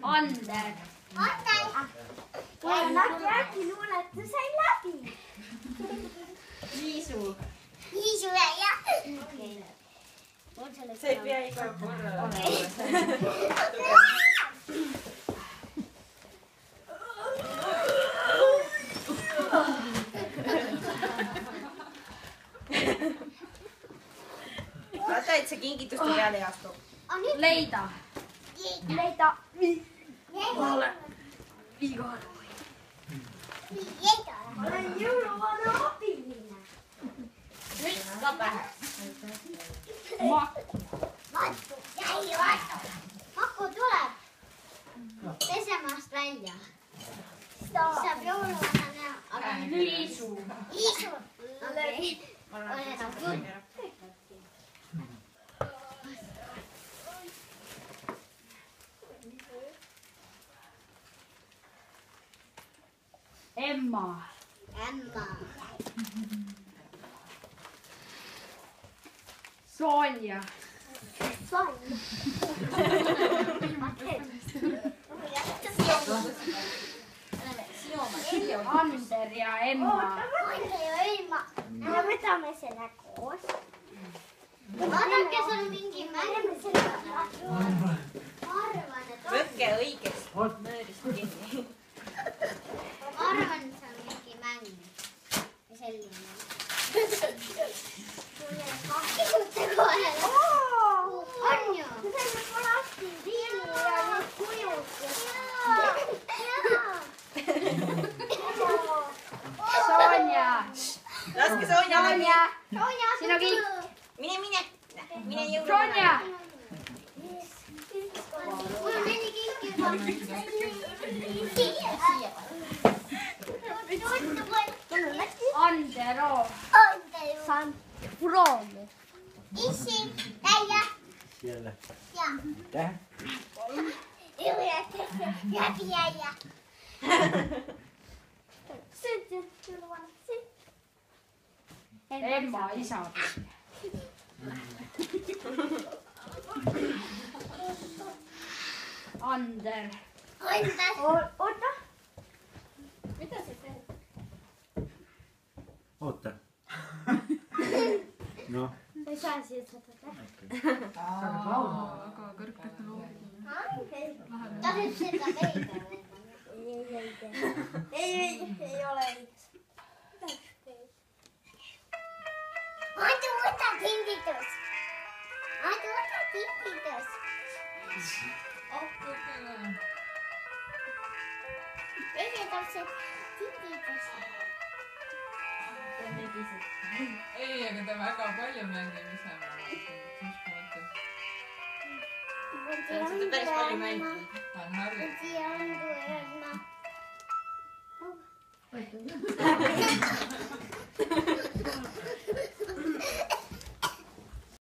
Ander. Äkki luulet, et ta sai läbi. Liisu. Liisu ja. See ei pea iga korra. Vaata, et see kingituste peale ei astu. Leida. Leida. Igale. Olen jõuluvana abiline. Müts ka pähe. Maku tuleb pesemast välja. Saab jõuluvana näha. Liisu. Liisu. Okei. Oleneb küll. Emma. Sonja. Ander ja Emma. Me võtame selle koos. Vaadake, seal on mingi mäng. Võtke õigest möödist kinni. Ma arvan, et see on mingi mäng. Selline. Kihute kohe. On ju? See on vanasti viini ja need kujud. Sonja. Laske Sonja läbi. Sinu kõik. Mine jõuluvana. Sonja. Mul on 4 kinki juba. Andero. Proove. Issi, täie. Siellä. Ja. Täh? Läbi äijä. Emma isa. Ander. Oota. Mida sa teed? Oota. No. Ei saa siia saada. Väga kõrgtehnoloogiline. Tahad seda veida? Ei ole õigus. Adu, võta kingitus. Teie tahate kingitus. Ei, aga ta väga palju mängib ise. Seda päris palju mängib. Ta on harjunud. Siia on kui